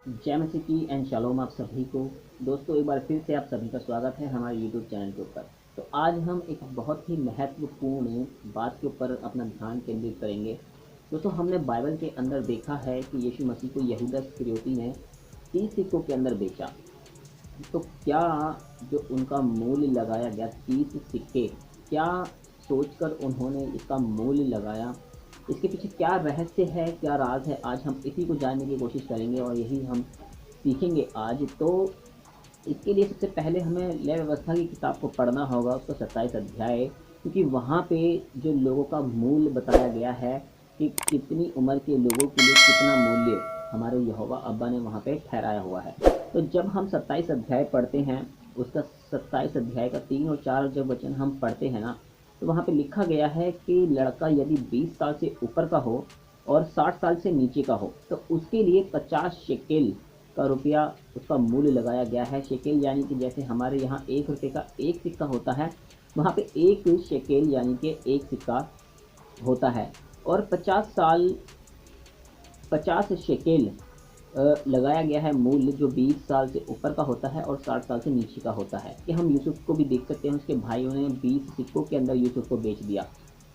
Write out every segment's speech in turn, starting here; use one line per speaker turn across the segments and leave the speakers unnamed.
जय मसीह की and shalom आप सभी को। दोस्तों, एक बार फिर से आप सभी का स्वागत है हमारे यूट्यूब चैनल के ऊपर। तो आज हम एक बहुत ही महत्वपूर्ण बात के ऊपर अपना ध्यान केंद्रित करेंगे। दोस्तों, हमने बाइबल के अंदर देखा है कि यीशु मसीह को यहूदा इस्करियोती ने 30 सिक्कों के अंदर बेचा। तो क्या जो उनका मूल्य लगाया गया 30 सिक्के, क्या सोचकर उन्होंने इसका मूल्य लगाया, इसके पीछे क्या रहस्य है, क्या राज है, आज हम इसी को जानने की कोशिश करेंगे और यही हम सीखेंगे आज। तो इसके लिए सबसे पहले हमें लय व्यवस्था की किताब को पढ़ना होगा, उसका 27 अध्याय, क्योंकि वहाँ पे जो लोगों का मूल्य बताया गया है कि कितनी उम्र के लोगों के लिए कितना मूल्य हमारे यहोवा अब्बा ने वहाँ पे ठहराया हुआ है। तो जब हम 27 अध्याय पढ़ते हैं, उसका 27 अध्याय का 3 और 4 जब वचन हम पढ़ते हैं ना, तो वहाँ पे लिखा गया है कि लड़का यदि 20 साल से ऊपर का हो और 60 साल से नीचे का हो तो उसके लिए 50 शेकेल का रुपया उसका मूल्य लगाया गया है। शेकेल यानी कि जैसे हमारे यहाँ 1 रुपये का एक सिक्का होता है, वहाँ पे 1 शेकेल यानी कि एक सिक्का होता है। और 50 शेकेल लगाया गया है मूल्य, जो 20 साल से ऊपर का होता है और 60 साल से नीचे का होता है। कि हम यूसुफ को भी देख सकते हैं, उसके भाइयों ने 20 सिक्कों के अंदर यूसुफ को बेच दिया।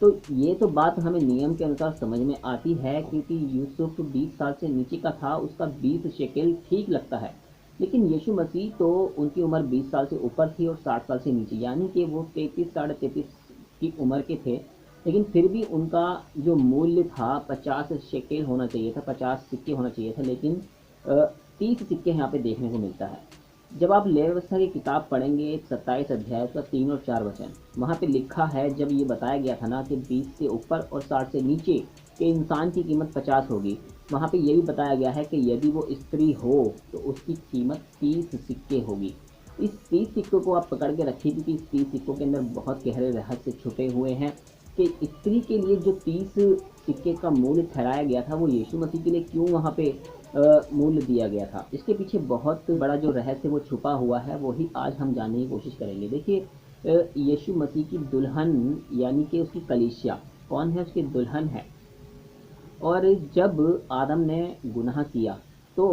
तो ये तो बात हमें नियम के अनुसार समझ में आती है, क्योंकि यूसुफ 20 साल से नीचे का था, उसका 20 शेकेल ठीक लगता है। लेकिन यीशु मसीह तो उनकी उम्र 20 साल से ऊपर थी और 60 साल से नीचे, यानी कि वो 33 साढ़े 33 की उम्र के थे। लेकिन फिर भी उनका जो मूल्य था 50 शेकेल होना चाहिए था, 50 सिक्के होना चाहिए था, लेकिन 30 सिक्के यहाँ पे देखने को मिलता है। जब आप लेवी व्यवस्था की किताब पढ़ेंगे 27 अध्याय का 3 और 4 वचन, वहाँ पे लिखा है, जब ये बताया गया था ना कि 20 से ऊपर और 60 से नीचे के इंसान की कीमत 50 होगी, वहाँ पे ये भी बताया गया है कि यदि वो स्त्री हो तो उसकी कीमत 30 सिक्के होगी। इस 30 सिक्कों को आप पकड़ के रखिए, क्योंकि इस 30 सिक्कों के अंदर बहुत गहरे रहस्य छुपे हुए हैं कि स्त्री के लिए जो 30 सिक्के का मूल्य ठहराया गया था, वो यीशु मसीह के लिए क्यों वहाँ पे मूल्य दिया गया था। इसके पीछे बहुत बड़ा जो रहस्य वो छुपा हुआ है, वही आज हम जानने की कोशिश करेंगे। देखिए, यीशु मसीह की दुल्हन यानी कि उसकी कलीसिया कौन है? उसकी दुल्हन है। और जब आदम ने गुनाह किया तो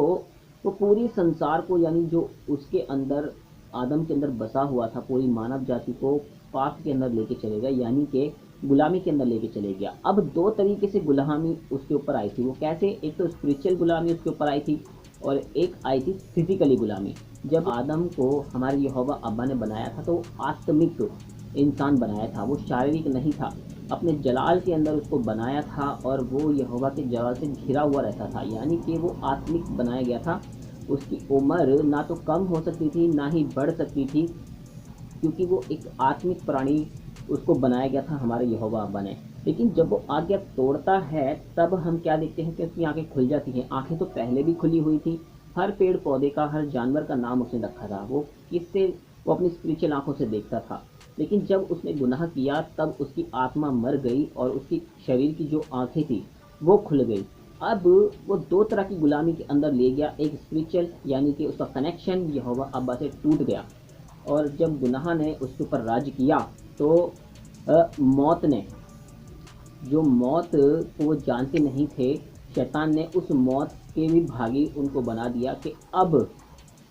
वो पूरी संसार को, यानी जो उसके अंदर आदम के अंदर बसा हुआ था, पूरी मानव जाति को पाप के अंदर लेके चले गया, यानी कि गुलामी के अंदर लेके चले गया। अब दो तरीके से गुलामी उसके ऊपर आई थी। वो कैसे? एक तो स्पिरिचुअल गुलामी उसके ऊपर आई थी और एक आई थी फिजिकली गुलामी। जब आदम को हमारे यहोवा अब्बा ने बनाया था तो आत्मिक इंसान बनाया था, वो शारीरिक नहीं था। अपने जलाल के अंदर उसको बनाया था और वो यहोवा के जलाल से घिरा हुआ रहता था, यानी कि वो आत्मिक बनाया गया था। उसकी उम्र ना तो कम हो सकती थी ना ही बढ़ सकती थी, क्योंकि वो एक आत्मिक प्राणी उसको बनाया गया था हमारे यहोवा अब्बा ने। लेकिन जब वो आज्ञा तोड़ता है, तब हम क्या देखते हैं कि उसकी आंखें खुल जाती हैं। आंखें तो पहले भी खुली हुई थी, हर पेड़ पौधे का, हर जानवर का नाम उसने रखा था। वो किससे? वो अपनी स्पिरिचुअल आंखों से देखता था। लेकिन जब उसने गुनाह किया, तब उसकी आत्मा मर गई और उसकी शरीर की जो आंखें थी वो खुल गई। अब वो दो तरह की गुलामी के अंदर ले गया। एक स्पिरिचुअल, यानी कि उसका कनेक्शन यहोवा अब्बा से टूट गया, और जब गुनाह ने उसके ऊपर राज किया तो मौत ने, जो मौत को वो जानते नहीं थे, शैतान ने उस मौत के भी भागी उनको बना दिया कि अब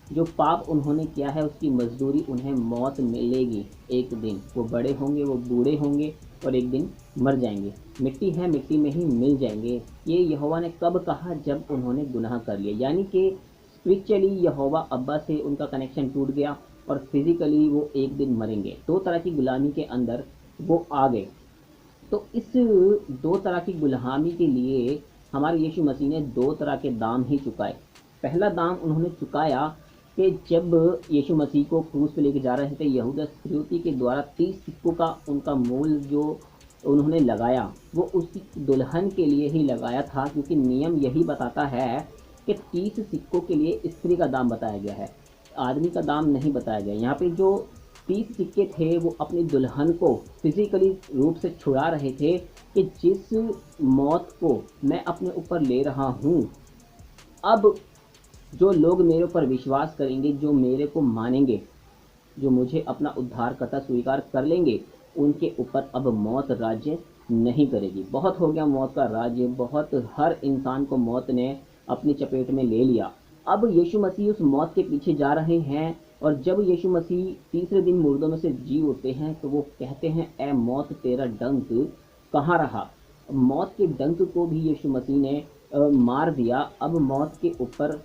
जो पाप उन्होंने किया है उसकी मजदूरी उन्हें मौत मिलेगी। एक दिन वो बड़े होंगे, वो बूढ़े होंगे और एक दिन मर जाएंगे। मिट्टी है, मिट्टी में ही मिल जाएंगे। ये यहोवा ने कब कहा? जब उन्होंने गुनाह कर लिया, यानी कि स्पिरिचुअली यहोवा अब्बा से उनका कनेक्शन टूट गया और फिजिकली वो एक दिन मरेंगे। दो तरह की गुलामी के अंदर वो आ गए। तो इस दो तरह की गुलामी के लिए हमारे यीशु मसीह ने दो तरह के दाम ही चुकाए। पहला दाम उन्होंने चुकाया कि जब यीशु मसीह को क्रूस पे लेके जा रहे थे, यहूदा इस्करियोती के द्वारा 30 सिक्कों का उनका मूल जो उन्होंने लगाया, वो उसकी दुल्हन के लिए ही लगाया था, क्योंकि नियम यही बताता है कि 30 सिक्कों के लिए स्त्री का दाम बताया गया है, आदमी का दाम नहीं बताया गया। यहाँ पे जो 30 सिक्के थे वो अपनी दुल्हन को फिजिकली रूप से छुड़ा रहे थे कि जिस मौत को मैं अपने ऊपर ले रहा हूँ, अब जो लोग मेरे ऊपर विश्वास करेंगे, जो मेरे को मानेंगे, जो मुझे अपना उद्धारकर्ता स्वीकार कर लेंगे, उनके ऊपर अब मौत राज्य नहीं करेगी। बहुत हो गया मौत का राज्य, बहुत, हर इंसान को मौत ने अपनी चपेट में ले लिया। अब यीशु मसीह उस मौत के पीछे जा रहे हैं, और जब यीशु मसीह तीसरे दिन मुर्दों में से जी उठते हैं तो वो कहते हैं, ए मौत तेरा डंक कहाँ रहा। मौत के डंक को भी यीशु मसीह ने मार दिया। अब मौत के ऊपर,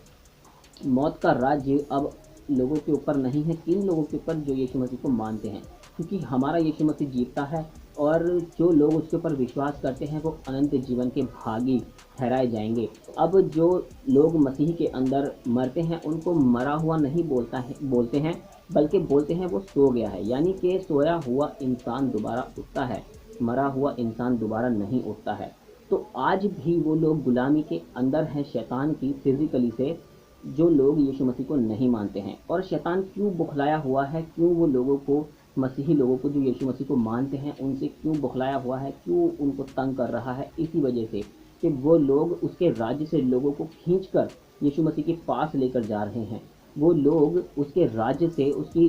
मौत का राज्य अब लोगों के ऊपर नहीं है, किन लोगों के ऊपर, जो यीशु मसीह को मानते हैं, क्योंकि हमारा यीशु मसीह जीतता है, और जो लोग उसके ऊपर विश्वास करते हैं वो अनंत जीवन के भागी ठहराए जाएंगे। अब जो लोग मसीह के अंदर मरते हैं उनको मरा हुआ नहीं बोलते हैं, बल्कि बोलते हैं वो सो गया है, यानी कि सोया हुआ इंसान दोबारा उठता है, मरा हुआ इंसान दोबारा नहीं उठता है। तो आज भी वो लोग गुलामी के अंदर हैं शैतान की, फिजिकली से, जो लोग यीशु मसीह को नहीं मानते हैं। और शैतान क्यों बुखलाया हुआ है, क्यों वो लोगों को, मसीही लोगों को जो यीशु मसीह को मानते हैं, उनसे क्यों बुखलाया हुआ है, क्यों उनको तंग कर रहा है, इसी वजह से कि वो लोग उसके राज्य से लोगों को खींचकर यीशु मसीह के पास लेकर जा रहे हैं। वो लोग उसके राज्य से उसकी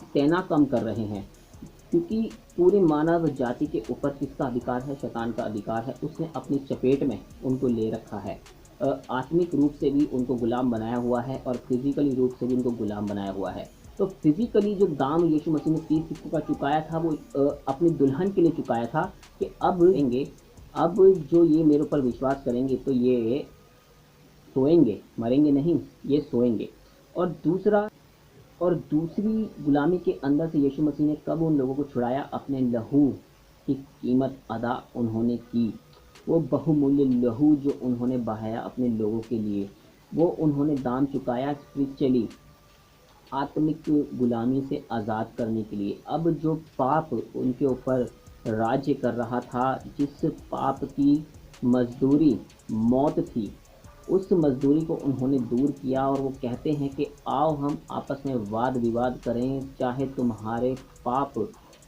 सेना कम कर रहे हैं, क्योंकि पूरी मानव जाति के ऊपर किसका अधिकार है? शैतान का अधिकार है। उसने अपनी चपेट में उनको ले रखा है, आत्मिक रूप से भी उनको गुलाम बनाया हुआ है, और फिजिकली रूप से भी उनको गुलाम बनाया हुआ है। तो फिजिकली जो दाम यीशु मसीह ने 30 सिक्कों का चुकाया था, वो अपनी दुल्हन के लिए चुकाया था, कि अब लेंगे, अब जो ये मेरे ऊपर विश्वास करेंगे तो ये सोएंगे, मरेंगे नहीं, ये सोएंगे। और दूसरा, और दूसरी गुलामी के अंदर से यीशु मसीह ने कब उन लोगों को छुड़ाया? अपने लहू की कीमत अदा उन्होंने की। वो बहुमूल्य लहू जो उन्होंने बहाया अपने लोगों के लिए, वो उन्होंने दाम चुकाया स्पिरिचुअली, आत्मिक गुलामी से आज़ाद करने के लिए। अब जो पाप उनके ऊपर राज्य कर रहा था, जिस पाप की मजदूरी मौत थी, उस मजदूरी को उन्होंने दूर किया, और वो कहते हैं कि आओ हम आपस में वाद विवाद करें, चाहे तुम्हारे पाप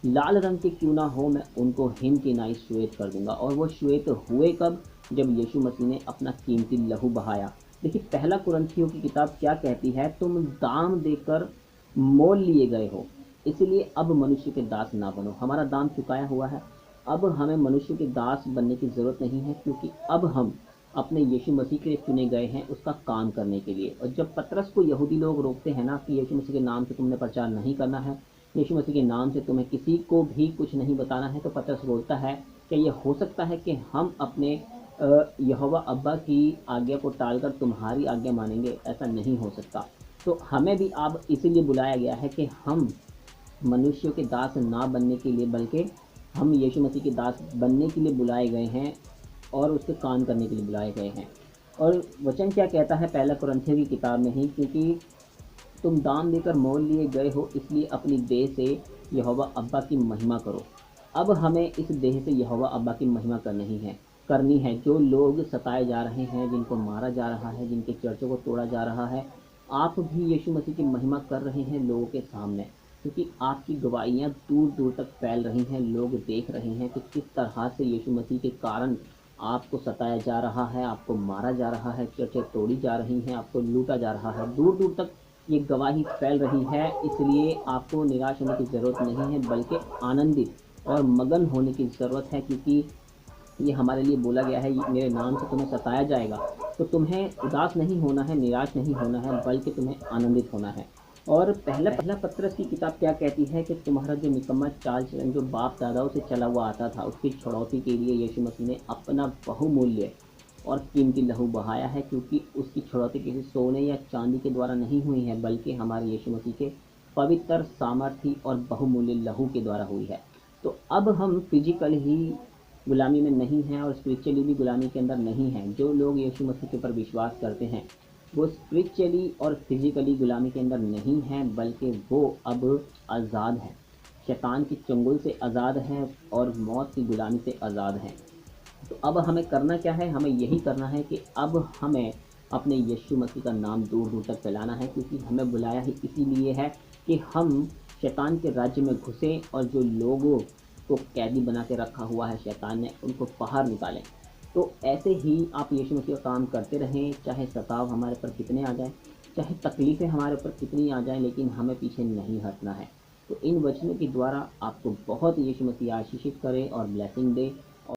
लाल रंग के क्यों ना हो, मैं उनको हिम की नाई श्वेत कर दूंगा। और वो श्वेत हुए कब? जब यीशु मसीह ने अपना कीमती लहू बहाया। देखिए, पहला कुरिन्थियों की किताब क्या कहती है? तुम दाम देकर मोल लिए गए हो, इसलिए अब मनुष्य के दास ना बनो। हमारा दाम चुकाया हुआ है, अब हमें मनुष्य के दास बनने की ज़रूरत नहीं है, क्योंकि अब हम अपने यीशु मसीह के लिए चुने गए हैं उसका काम करने के लिए। और जब पतरस को यहूदी लोग रोकते हैं ना कि यीशु मसीह के नाम से तुमने प्रचार नहीं करना है, यीशु मसीह के नाम से तुम्हें किसी को भी कुछ नहीं बताना है, तो पतरस बोलता है कि ये हो सकता है कि हम अपने यहोवा अब्बा की आज्ञा को टालकर तुम्हारी आज्ञा मानेंगे? ऐसा नहीं हो सकता। तो हमें भी अब इसीलिए बुलाया गया है कि हम मनुष्यों के दास ना बनने के लिए, बल्कि हम यीशु मसीह के दास बनने के लिए बुलाए गए हैं, और उसके काम करने के लिए बुलाए गए हैं। और वचन क्या कहता है पहला कुरिन्थियों की किताब में ही? क्योंकि तुम दाम देकर मोल लिए गए हो, इसलिए अपनी देह से यहोवा अब्बा की महिमा करो। अब हमें इस देह से यहोवा अब्बा की महिमा करनी है। जो लोग सताए जा रहे हैं, जिनको मारा जा रहा है, जिनके चर्चों को तोड़ा जा रहा है, आप भी यीशु मसीह की महिमा कर रहे हैं लोगों के सामने, क्योंकि आपकी गवाहियाँ दूर दूर तक फैल रही हैं। लोग देख रहे हैं कि किस तरह से यीशु मसीह के कारण आपको सताया जा रहा है, आपको मारा जा रहा है, चर्चें तोड़ी जा रही हैं, आपको लूटा जा रहा है। दूर दूर तक ये गवाही फैल रही है, इसलिए आपको निराश होने की ज़रूरत नहीं है, बल्कि आनंदित और मगन होने की ज़रूरत है, क्योंकि ये हमारे लिए बोला गया है, मेरे नाम से तुम्हें सताया जाएगा, तो तुम्हें उदास नहीं होना है, निराश नहीं होना है, बल्कि तुम्हें आनंदित होना है। और पहला पत्रस की किताब क्या कहती है कि तुम्हारा जो निकम्मा चाल चलन जो बाप दादाओं से चला हुआ आता था, उसकी छुड़ौती के लिए यीशु मसीह ने अपना बहुमूल्य और कीमती लहू बहाया है, क्योंकि उसकी छुड़ौती किसी सोने या चांदी के द्वारा नहीं हुई है, बल्कि हमारे यीशु मसीह के पवित्र, सामर्थी और बहुमूल्य लहू के द्वारा हुई है। तो अब हम फिजिकल ही गुलामी में नहीं हैं, और स्पिरिचुअली भी गुलामी के अंदर नहीं हैं। जो लोग यीशु मसीह के ऊपर विश्वास करते हैं, वो स्पिरिचुअली और फिजिकली गुलामी के अंदर नहीं हैं, बल्कि वो अब आज़ाद हैं, शैतान की चंगुल से आज़ाद हैं, और मौत की गुलामी से आज़ाद हैं। तो अब हमें करना क्या है? हमें यही करना है कि अब हमें अपने यीशु मसीह का नाम दूर दूर तक फैलाना है, क्योंकि हमें बुलाया ही इसीलिए है कि हम शैतान के राज्य में घुसें, और जो लोगों को कैदी बना के रखा हुआ है शैतान ने, उनको बाहर निकालें। तो ऐसे ही आप यीशु मसीह का काम करते रहें, चाहे सताव हमारे ऊपर कितने आ जाए, चाहे तकलीफ़ें हमारे ऊपर कितनी आ जाएं, लेकिन हमें पीछे नहीं हटना है। तो इन वचनों के द्वारा आपको बहुत यीशु मसीह आशीषित करे और ब्लेसिंग दे।